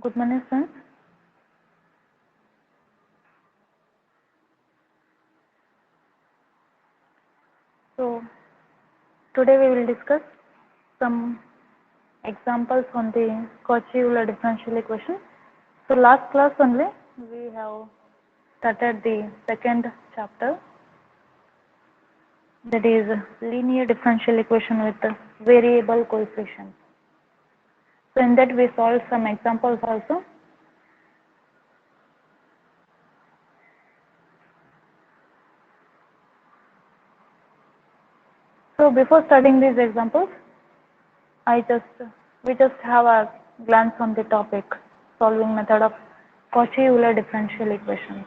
Good morning, friends. So, today we will discuss some examples on the Cauchy-Euler differential equation. So, last class only we have started the second chapter, that is linear differential equation with variable coefficients. So, in that we solved some examples also. So, before starting these examples, we just have a glance on the topic, solving method of Cauchy-Euler differential equations.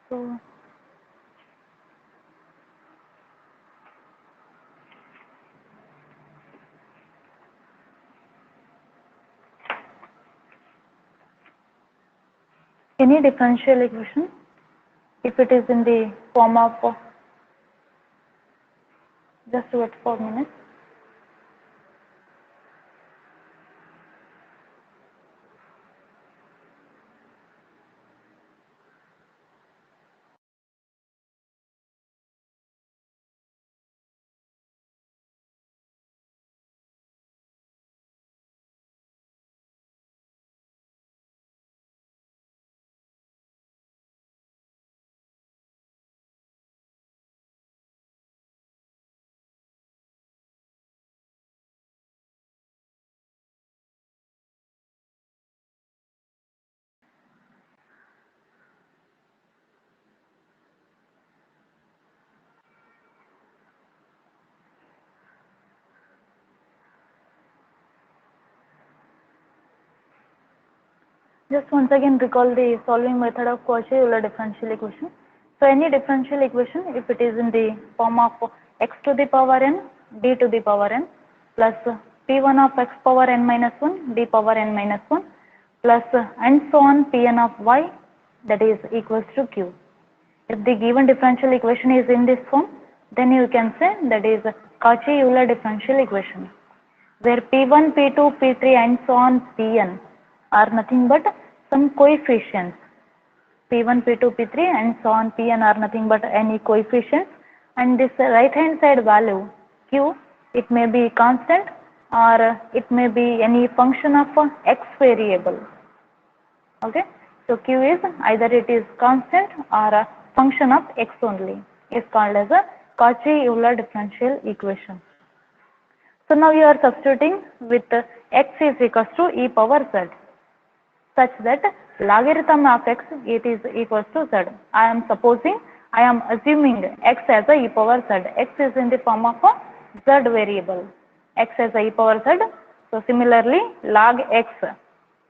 So, any differential equation, if it is in the form of, just wait for a minute. Just once again recall the solving method of Cauchy-Euler differential equation. So, any differential equation, if it is in the form of x to the power n, d to the power n, plus p1 of x power n minus 1, d power n minus 1, plus and so on pn of y, that is equals to q. If the given differential equation is in this form, then you can say that is Cauchy-Euler differential equation, where p1, p2, p3 and so on pn are nothing but some coefficients. p1, p2, p3 and so on pn are nothing but any coefficients, and this right hand side value q, it may be constant or it may be any function of x variable. Okay, so q is either it is constant or a function of x only, is called as a Cauchy-Euler differential equation. So now you are substituting with x is equals to e power z, such that logarithm of x, it is equals to z. I am assuming x as a e power z. X is in the form of a z variable. X as a e power z. So similarly, log x.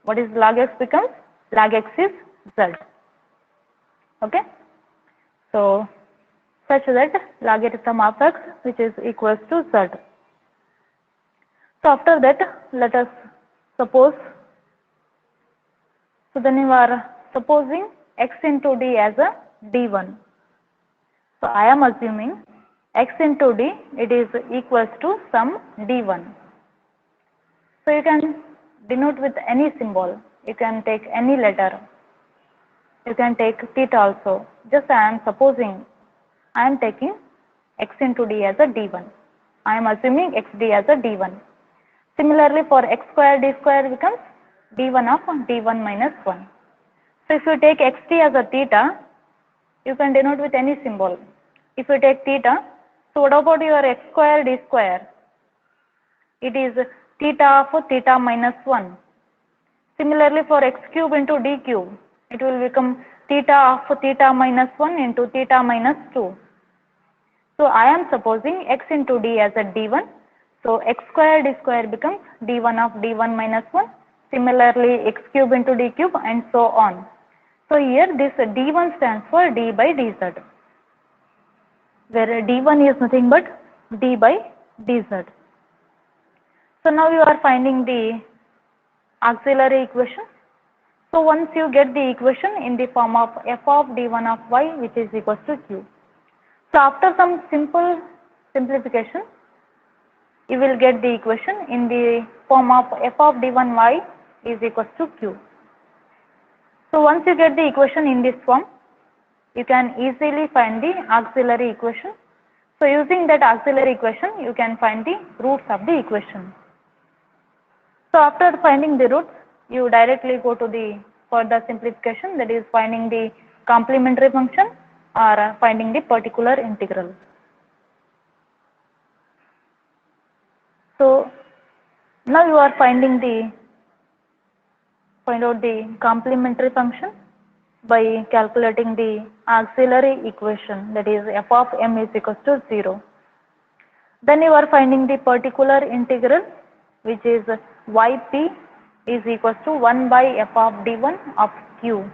What is log x becomes? Log x is z. Okay. So such that logarithm of x, which is equals to z. So after that, let us suppose. So then you are supposing x into d as a d1. So I am assuming x into d, it is equals to some d1. So you can denote with any symbol. You can take any letter. You can take theta also. Just I am supposing I am taking x into d as a d1. I am assuming xd as a d1. Similarly, for x square d square becomes d1 of d1 minus 1. So if you take xt as a theta, you can denote with any symbol. If you take theta, so what about your x square d square? It is theta of theta minus 1. Similarly, for x cube into d cube, it will become theta of theta minus 1 into theta minus 2. So I am supposing x into d as a d1. So x square d square becomes d1 of d1 minus 1. Similarly, x cube into d cube and so on. So here this d1 stands for d by dz, where d1 is nothing but d by dz. So now you are finding the auxiliary equation. So once you get the equation in the form of f of d1 of y which is equals to q. So after some simple simplification, you will get the equation in the form of f of d1 y is equals to q. So once you get the equation in this form, you can easily find the auxiliary equation. So using that auxiliary equation, you can find the roots of the equation. So after finding the roots, you directly go to the further simplification, that is finding the complementary function or finding the particular integral. So now you are find out the complementary function by calculating the auxiliary equation, that is f of m is equals to 0. Then you are finding the particular integral, which is yp is equals to 1 by f of d1 of q.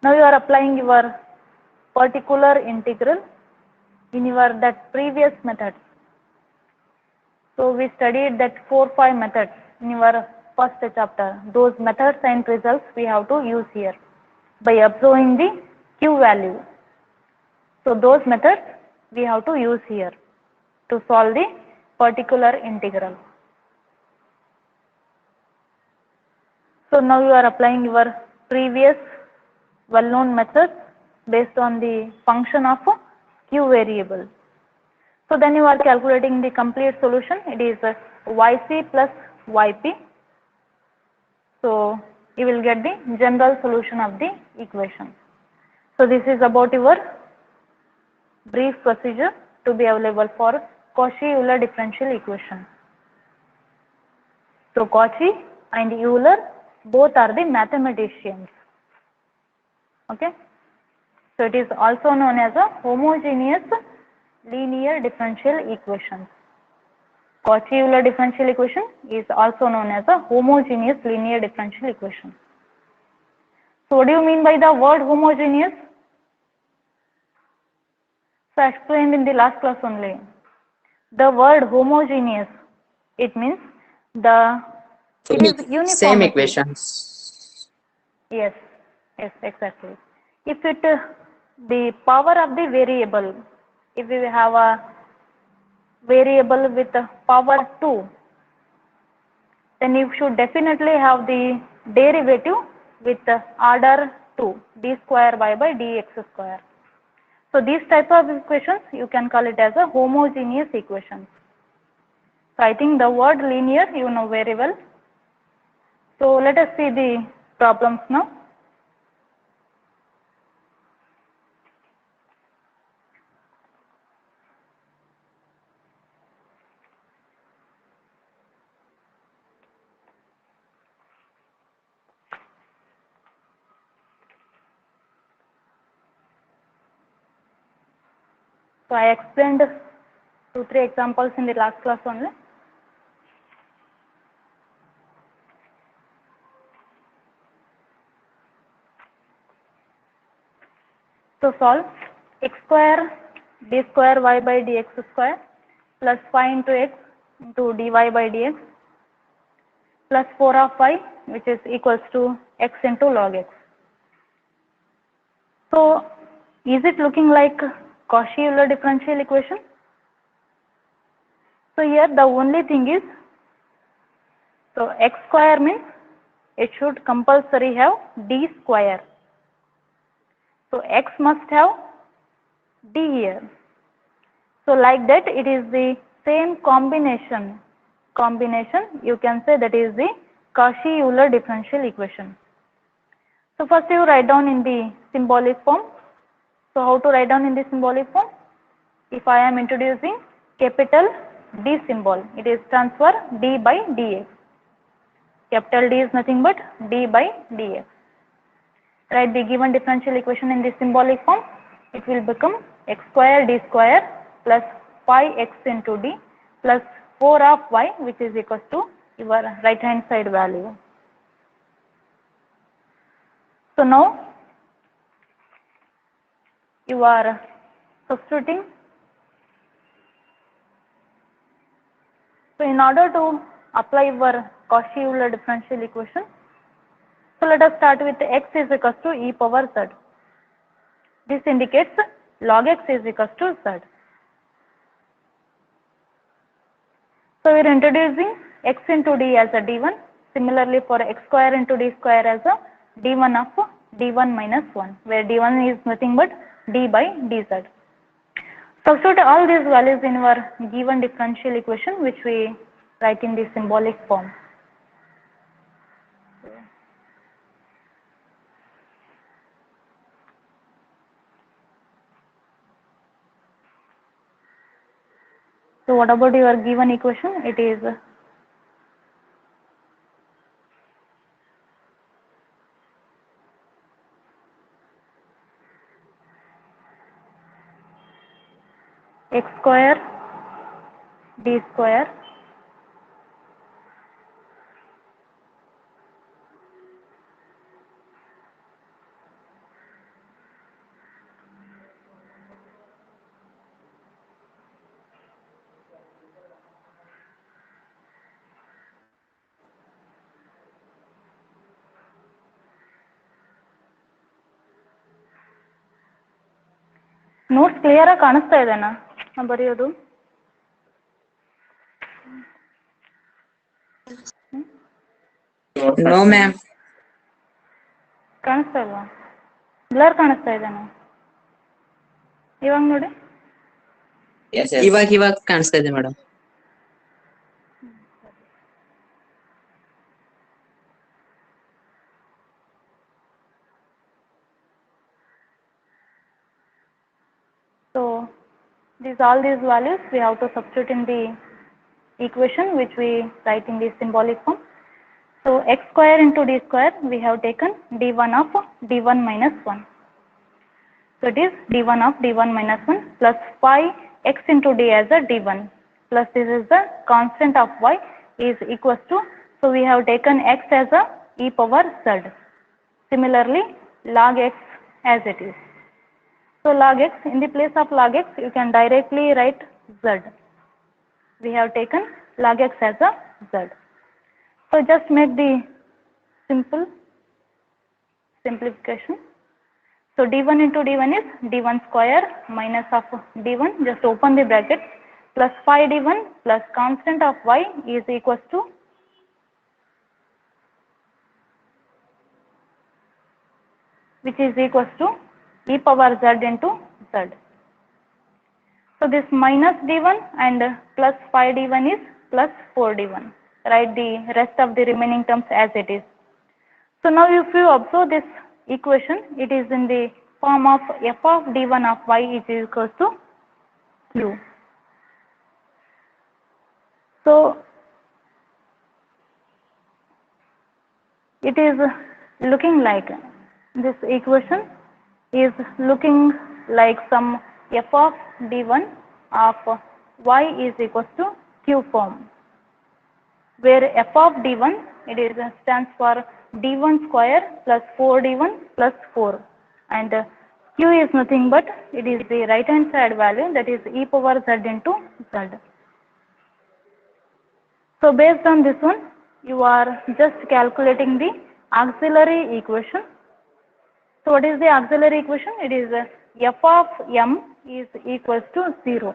Now you are applying your particular integral in your that previous method. So we studied that 4-5 methods in your first chapter. Those methods and results we have to use here by observing the q value. So those methods we have to use here to solve the particular integral. So now you are applying your previous well-known methods based on the function of q variable. So then you are calculating the complete solution. It is yc plus yp. So you will get the general solution of the equation. So this is about your brief procedure to be available for Cauchy-Euler differential equation. So Cauchy and Euler both are the mathematicians. Okay. So it is also known as a homogeneous linear differential equation. Cauchy-Euler differential equation is also known as a homogeneous linear differential equation. So what do you mean by the word homogeneous? So I explained in the last class only. The word homogeneous, it means it is uniformity. Same equations. Yes, yes, exactly. If the power of the variable, if we have a variable with power 2, then you should definitely have the derivative with order 2, d square y by dx square. So these type of equations you can call it as a homogeneous equation. So I think the word linear you know very well. So let us see the problems now. So I explained 2-3 examples in the last class only. So solve x square d square y by dx square plus 5 into x into dy by dx plus 4 of y, which is equals to x into log x. So is it looking like Cauchy-Euler differential equation? So here the only thing is, so x square means it should compulsory have d square. So x must have d here. So like that it is the same combination. You can say that is the Cauchy-Euler differential equation. So first you write down in the symbolic form. So how to write down in the symbolic form? If I am introducing capital D symbol, it is stands for d by dx. Capital D is nothing but d by dx. Write the given differential equation in the symbolic form. It will become x square d square plus 5x into d plus 4 of y, which is equals to your right hand side value. So now you are substituting. So in order to apply your Cauchy-Euler differential equation, So let us start with x is equals to e power z. This indicates log x is equals to z. So we are introducing x into d as a d1. Similarly, for x square into d square as a d1 of d1 minus 1, where d1 is nothing but d by dz. Substitute all these values in our given differential equation, which we write in the symbolic form. So what about your given equation? It is x square d square notes clear ಆಗಿ ಕಾಣಿಸ್ತಾ ಇದೆನಾ ನಾನು ಬರೆಯೋದು? No, ma'am. ಕಾಣಿಸ್ತಾ ಇಲ್ವಾ? Blur ಕಾಣಿಸ್ತಾ ಇದೆನಾ? ಇವಾಗ ನೋಡಿ. Yes, ಇವಾಗ ಕಾಣಿಸ್ತಾ ಇದೆ madam. So all these values we have to substitute in the equation, which we write in the symbolic form. So x square into d square, we have taken d1 of d1 minus 1. So it is d1 of d1 minus 1 plus 5x into d as a d1 plus this is the constant of y is equals to, so we have taken x as a e power z. Similarly, log x as it is. So log x, in the place of log x, you can directly write z. We have taken log x as a z. So just make the simplification. So d1 into d1 is d1 square minus of d1, just open the bracket, plus 5d1 plus constant of y is equals to which is equals to e power z into z. So this minus d1 and plus 5d1 is plus 4d1. Write the rest of the remaining terms as it is. So now if you observe this equation, it is in the form of f of d1 of y is equals to q. So it is looking like this equation is looking like some f of d1 of y is equals to q form, where f of d1 it is stands for d1 square plus 4d1 plus 4, and q is nothing but it is the right hand side value, that is e power z into z. So based on this one, you are just calculating the auxiliary equation. So what is the auxiliary equation? It is f of m is equals to 0.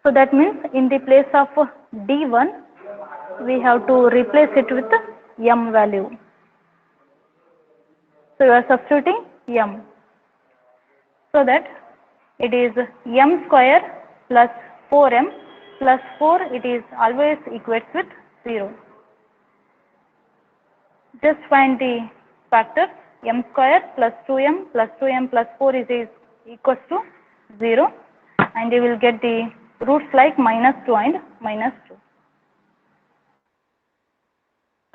So that means in the place of d1, we have to replace it with m value. So you are substituting m. So that it is m square plus 4m plus 4, it is always equates with 0. Just find the factors. M square plus 2m plus 2m plus 4 is equals to 0, and you will get the roots like minus 2 and minus 2.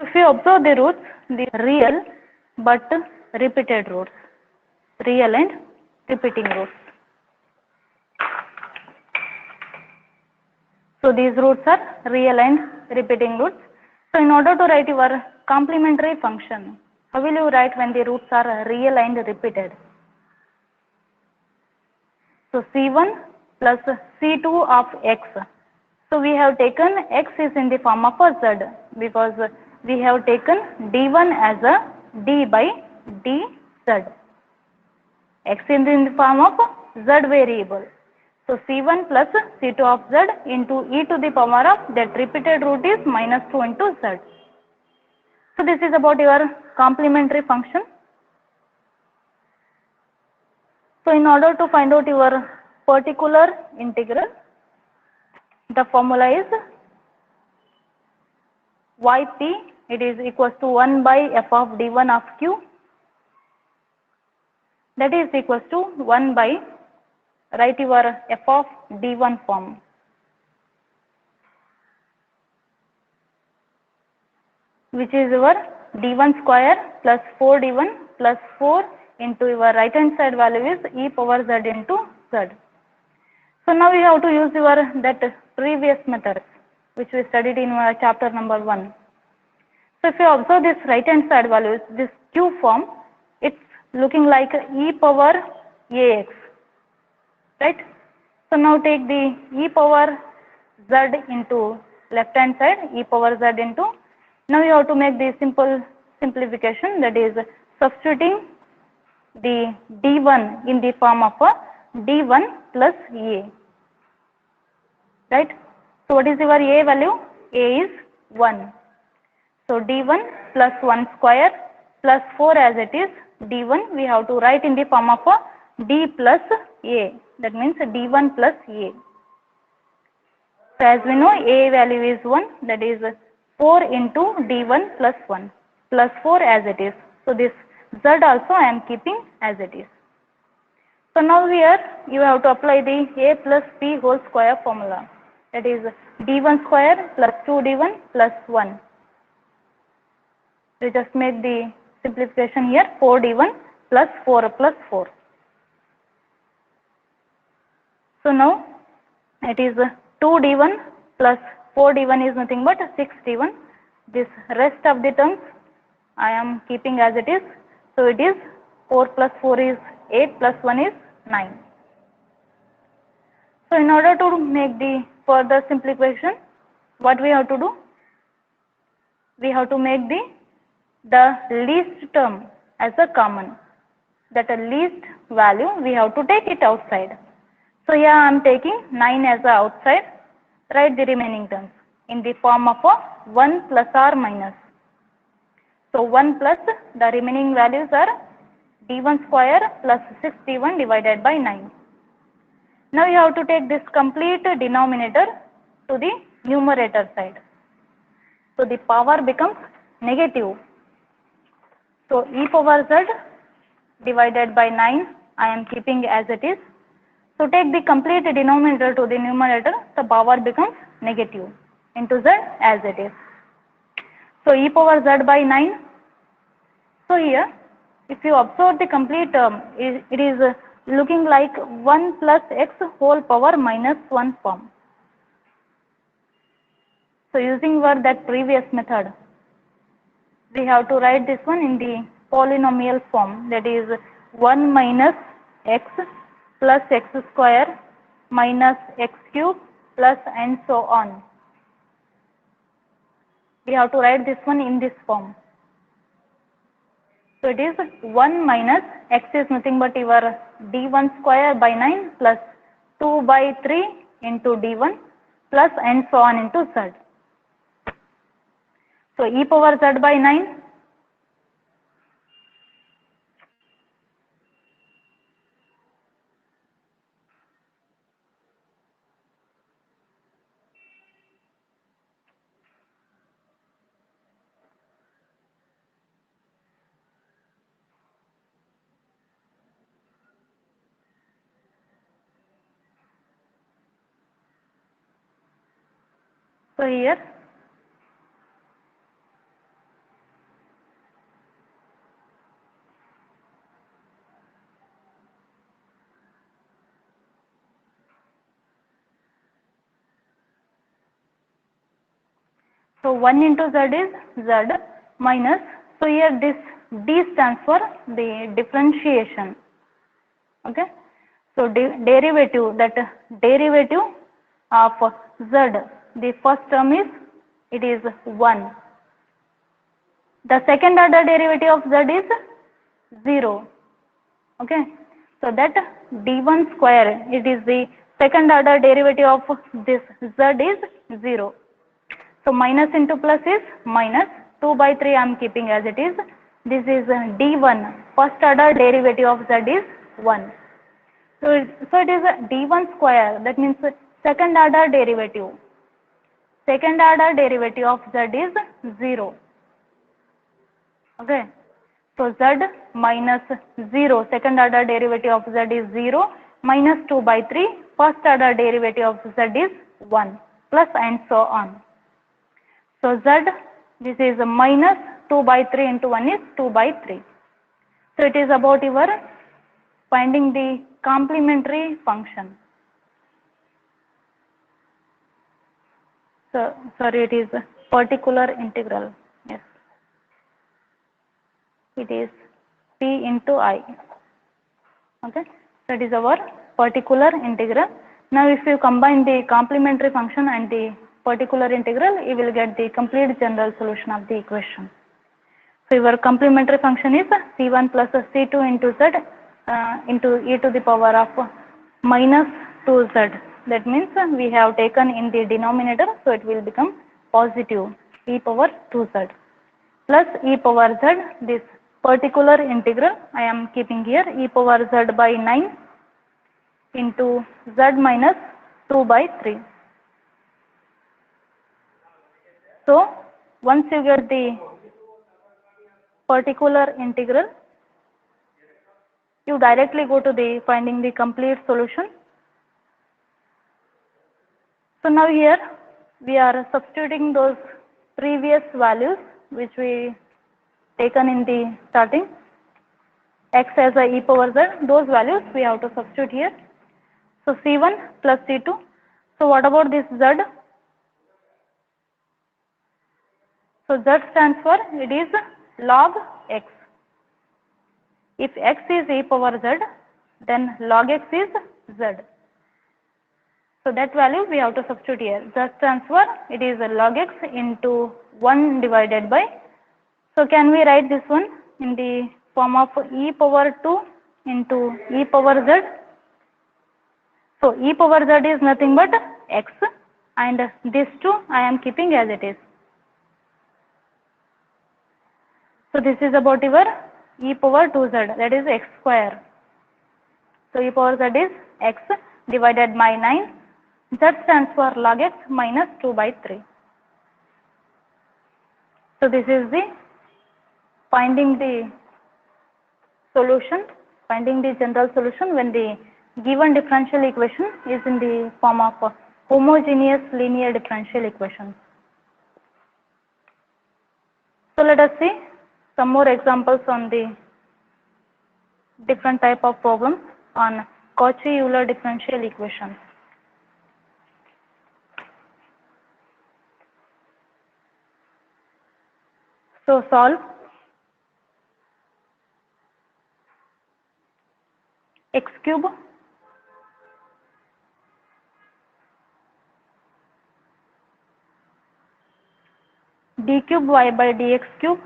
If you observe the roots, the real but repeated roots, real and repeating roots. So these roots are real and repeating roots. So in order to write your complementary function, how will you write when the roots are real and repeated? So c1 plus c2 of x. So we have taken x is in the form of a z, because we have taken d1 as a d by dz. X is in the form of z variable. So c1 plus c2 of z into e to the power of that repeated root is minus 2 into z. So this is about your complementary function. So in order to find out your particular integral, the formula is yp, it is equals to 1 by f of d1 of q, that is equals to 1 by, write your f of d1 form. Which is your d1 square plus 4d1 plus 4 into your right hand side value is e power z into z. So now we have to use your that previous method which we studied in chapter number 1. So if you observe this right hand side value, this q form, it's looking like e power ax, right? So now take the e power z into left hand side, e power z into, now you have to make the simple simplification, that is substituting the d1 in the form of a d1 plus a, right? So what is your a value? A is 1. So d1 plus 1 square plus 4 as it is, d1 we have to write in the form of a d plus a, that means d1 plus a. So as we know, a value is 1, that is 4 into d1 plus 1 plus 4 as it is. So this z also I am keeping as it is. So now here you have to apply the a plus b whole square formula, that is d1 square plus 2d1 plus 1. We just make the simplification here, 4d1 plus 4 plus 4. So now it is 2d1 plus 4d1 is nothing but 6d1. This rest of the terms I am keeping as it is. So it is 4 plus 4 is 8 plus 1 is 9. So in order to make the further simplification, what we have to do? We have to make the least term as a common. That least value we have to take it outside. So here I am taking 9 as a outside. Write the remaining terms in the form of a 1 plus or minus. So 1 plus the remaining values are d1 square plus 6d1 divided by 9. Now you have to take this complete denominator to the numerator side. So the power becomes negative. So e power z divided by 9 I am keeping as it is. So take the complete denominator to the numerator, the power becomes negative into z as it is. So e power z by 9. So here if you observe the complete term, it is looking like 1 plus x whole power minus 1 form. So using that previous method, we have to write this one in the polynomial form, that is 1 minus x plus x square minus x cube plus and so on. We have to write this one in this form. So it is 1 minus x is nothing but your d1 square by 9 plus 2 by 3 into d1 plus and so on into z. So e power z by 9. So here so 1 into z is z minus, so here this d stands for the differentiation. Okay. So derivative, that derivative of z, the first term is, it is 1. The second order derivative of z is 0. Okay. So that d1 square, it is the second order derivative of this z is 0. So minus into plus is minus, 2 by 3 I am keeping as it is. This is d1, first order derivative of z is 1. So it is a d1 square, that means second order derivative. Second order derivative of z is 0. Okay. So z minus 0, second order derivative of z is 0, minus 2 by 3, first order derivative of z is 1, plus and so on. So z, this is minus 2 by 3 into 1 is 2 by 3. So it is about your finding the complementary function. So sorry, it is particular integral. Yes, it is p into I. Okay, so it is our particular integral. Now if you combine the complementary function and the particular integral, you will get the complete general solution of the equation. So your complementary function is c1 plus c2 into z into e to the power of minus 2z. That means we have taken in the denominator, so it will become positive e power 2z plus e power z, this particular integral I am keeping here, e power z by 9 into z minus 2 by 3. So once you get the particular integral, you directly go to the finding the complete solution. So now here we are substituting those previous values which we taken in the starting, x as a e power z, those values we have to substitute here. So c1 plus c2. So what about this z? So z stands for, it is log x. If x is e power z, then log x is z. So that value we have to substitute here. Z stands for, it is log x into 1 divided by. So can we write this one in the form of e power 2 into e power z? So e power z is nothing but x, and this 2 I am keeping as it is. So this is about your e power 2z, that is x square. So e power z is x divided by 9. Z stands for log x minus 2 by 3. So this is the finding the solution, finding the general solution when the given differential equation is in the form of homogeneous linear differential equation. So let us see some more examples on the different type of problems on Cauchy-Euler differential equations. So solve x cube d cube y by dx cube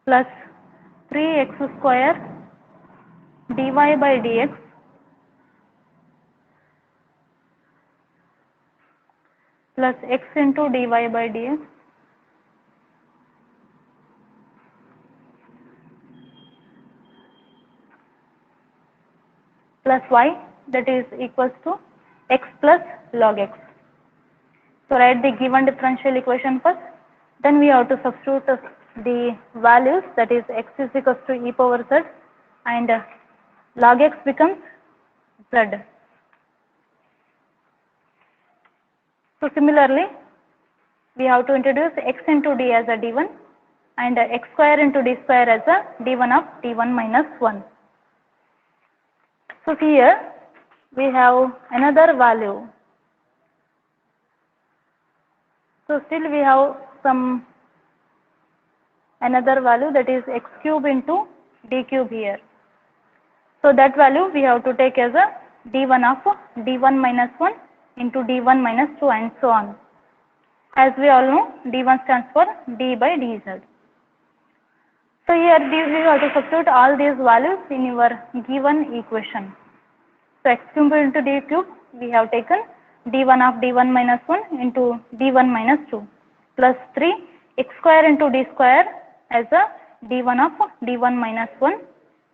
plus 3x square dy by dx plus x into dy by dx plus y, that is equals to x plus log x. So write the given differential equation first, then we have to substitute the values, that is x is equals to e power z and log x becomes z. So similarly we have to introduce x into d as a d1 and x square into d square as a d1 of d1 minus 1. So here we have another value. So still we have some another value, that is x cube into d cube here. So that value we have to take as a d1 of d1 minus 1 into d1 minus 2 and so on. As we all know, d1 stands for d by dz. So here we have to substitute all these values in your given equation. So x cube into d cube, we have taken d1 of d1 minus 1 into d1 minus 2 plus 3 x square into d square as a d1 of d1 minus 1,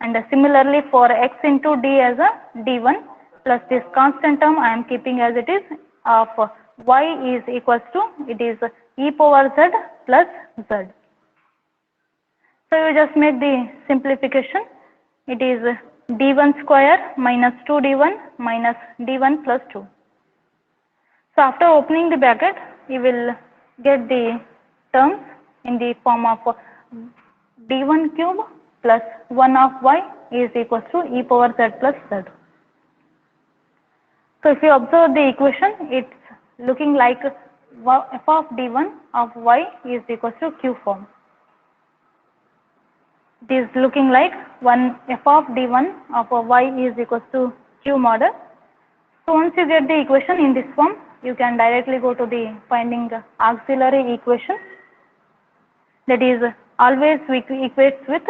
and similarly for x into d as a d1 plus this constant term I am keeping as it is of y is equals to, it is e power z plus z. So you just make the simplification. It is d1 square minus 2d1 minus d1 plus 2. So after opening the bracket, you will get the terms in the form of d1 cube plus 1 of y is equals to e power z plus z. So if you observe the equation, it's looking like f of d1 of y is equals to q form. It is looking like f of d1 of y is equals to q model. So once you get the equation in this form, you can directly go to the finding auxiliary equation, that is always equates with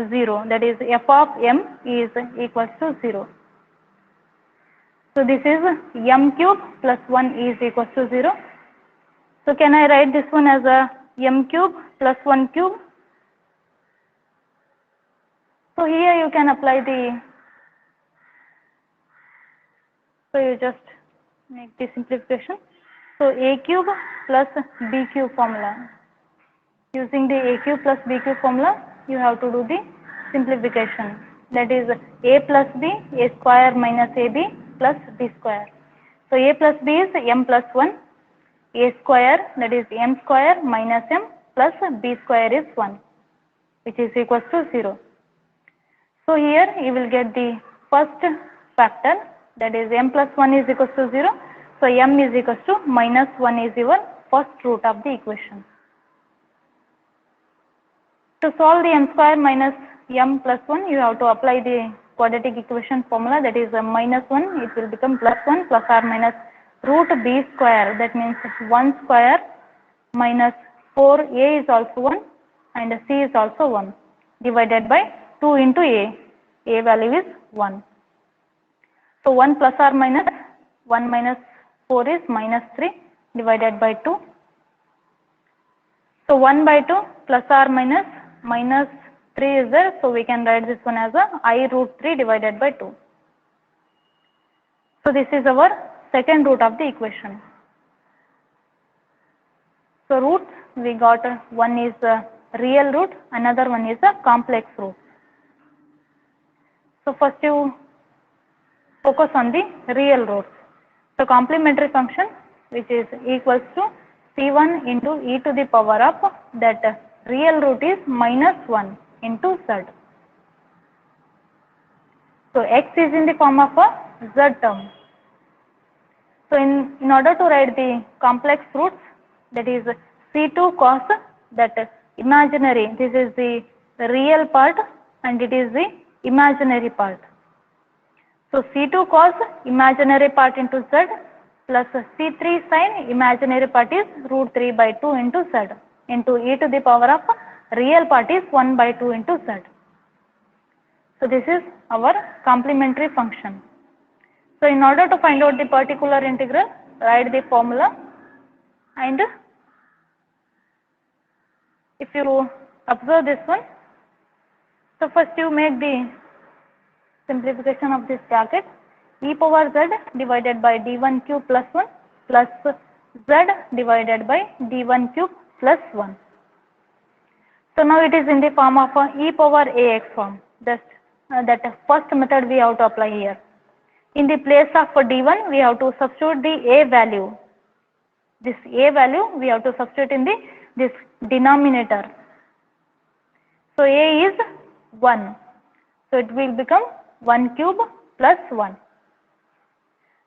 0, that is f of m is equals to 0. So this is m cube plus 1 is equals to 0. So can I write this one as a m cube plus 1 cube? So here you can apply the, so you just make the simplification. So a cube plus b cube formula. Using the a cube plus b cube formula, you have to do the simplification. That is a plus b, a square minus ab plus b square. So a plus b is m plus 1, a square, that is m square minus m plus b square is 1, which is equals to 0. So here you will get the first factor, that is m plus 1 is equals to 0. So m is equals to minus 1 is your first root of the equation. To solve the m square minus m plus 1, you have to apply the quadratic equation formula, that is minus 1, it will become plus 1 plus or minus root b square, that means 1 square minus 4a is also 1 and c is also 1, divided by 2 into a value is 1. So 1 plus or minus 1 minus 4 is minus 3 divided by 2. So 1 by 2 plus or minus minus 3 is there, so we can write this one as a I root 3 divided by 2. So this is our second root of the equation. So roots we got, one is a real root, another one is a complex root. So first you focus on the real roots. So complementary function, which is equals to c1 into e to the power of that real root is minus 1 into z. So x is in the form of a z term. So in order to write the complex roots, that is c2 cos, that imaginary, this is the real part and it is the imaginary part. So c2 cos imaginary part into z plus c3 sin imaginary part is root 3 by 2 into z into e to the power of real part is 1 by 2 into z. So this is our complementary function. So in order to find out the particular integral, write the formula, and if you observe this one, so first you make the simplification of this bracket, e power z divided by d1 cube plus 1 plus z divided by d1 cube plus 1. So now it is in the form of e power ax form. That first method we have to apply here. In the place of d1, we have to substitute the a value. This a value we have to substitute in this denominator. So a is 1. So it will become 1 cube plus 1.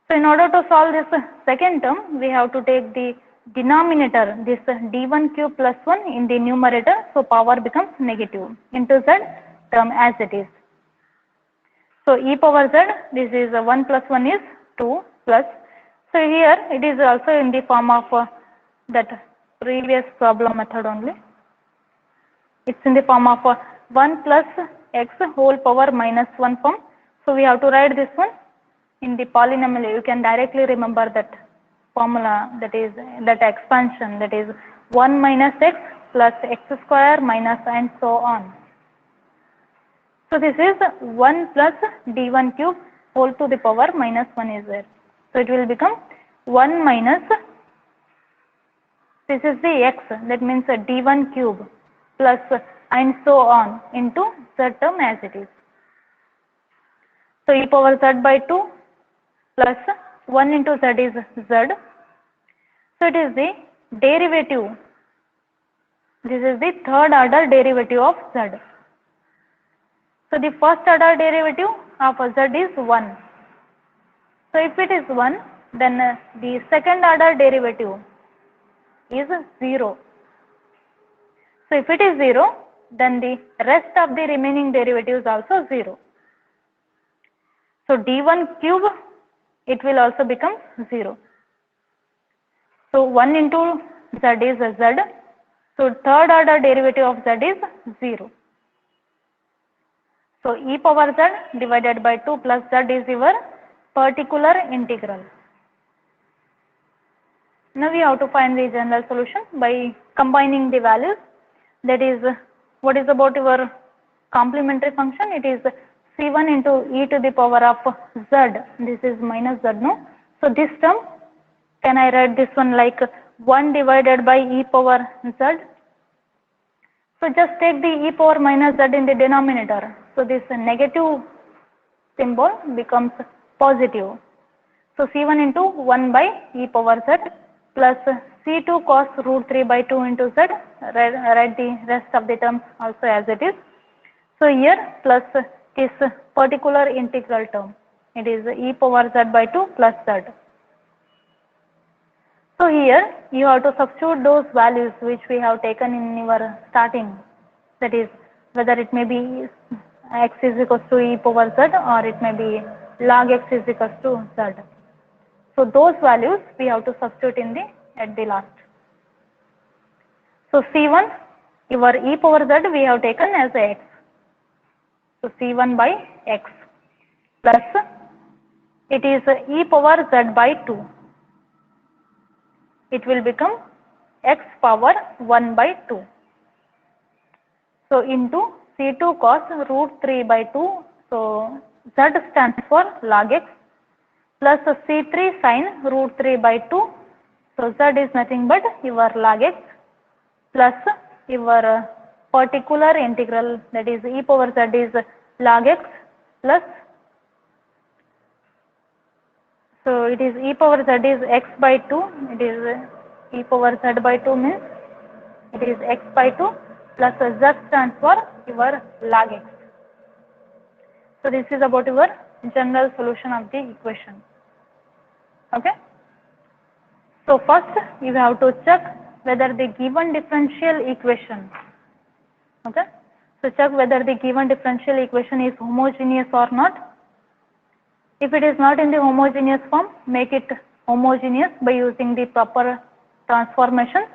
So in order to solve this second term, we have to take the denominator, this d1 cube plus 1 in the numerator, so power becomes negative into z term as it is. So e power z, this is 1 plus 1 is 2 plus, so here it is also in the form of that previous problem method only. It's in the form of 1 plus x whole power minus 1 form. So we have to write this one in the polynomial. You can directly remember that formula, that is that expansion, that is 1 minus x plus x square minus and so on. So this is 1 plus d1 cube whole to the power minus 1 is there. So it will become 1 minus, this is the x, that means d1 cube plus and so on into z term as it is. So e power z by 2 plus 1 into z is z. So it is the derivative. This is the third order derivative of z. So the first order derivative of z is 1. So if it is 1, then the second order derivative is 0. So if it is 0, then the rest of the remaining derivatives also 0. So d1 cube, it will also become 0. So 1 into z is z. So third order derivative of z is 0. So e power z divided by 2 plus z is your particular integral. Now we have to find the general solution by combining the values. That is, what is about your complementary function? It is c1 into e to the power of z. This is minus z, no? So this term, can I write this one like 1 divided by e power z? So just take the e power minus z in the denominator. So this negative symbol becomes positive. So c1 into 1 by e power z plus c2 cos root 3 by 2 into z. Write the rest of the terms also as it is. So here plus this particular integral term. It is e power z by 2 plus z. So here you have to substitute those values which we have taken in your starting. That is, whether it may be x is equals to e power z or it may be log x is equals to z. So those values we have to substitute in the at the last. So c1, your e power z we have taken as x. So c1 by x plus it is e power z by 2. It will become x power 1 by 2. So into c2 cos root 3 by 2. So z stands for log x plus c3 sin root 3 by 2. So z is nothing but your log x plus your particular integral, that is e power z is log x plus, so it is e power z is x by 2, it is e power z by 2 means it is x by 2 plus z stands for your log x. So this is about your general solution of the equation. Okay. So first you have to check whether the given differential equation, okay, so check whether the given differential equation is homogeneous or not. If it is not in the homogeneous form, make it homogeneous by using the proper transformations.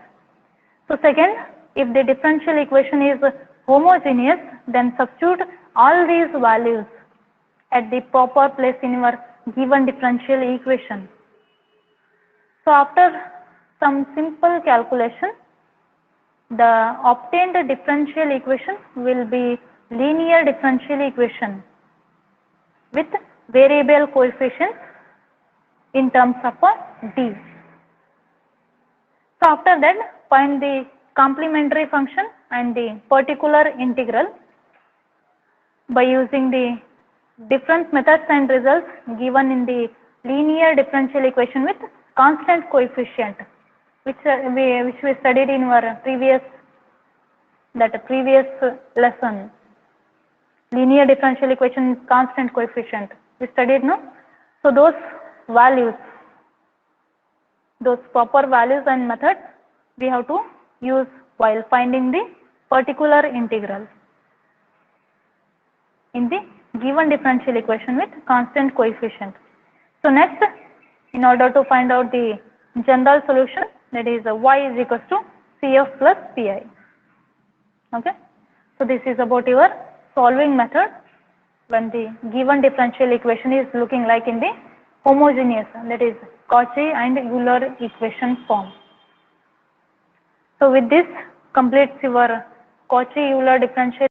So second, if the differential equation is homogeneous, then substitute all these values at the proper place in your given differential equation. So after some simple calculation, the obtained differential equation will be linear differential equation with variable coefficients in terms of d. So after that, find the complementary function and the particular integral by using the difference methods and results given in the linear differential equation with constant coefficient, which we studied in our previous lesson. Linear differential equation is constant coefficient. We studied, no? So those values, those proper values and methods we have to use while finding the particular integral in the given differential equation with constant coefficient. So next, in order to find out the general solution, that is y is equals to CF plus Pi. Okay. So this is about your solving method when the given differential equation is looking like in the homogeneous, that is Cauchy and Euler equation form. So with this completes your Cauchy Euler differential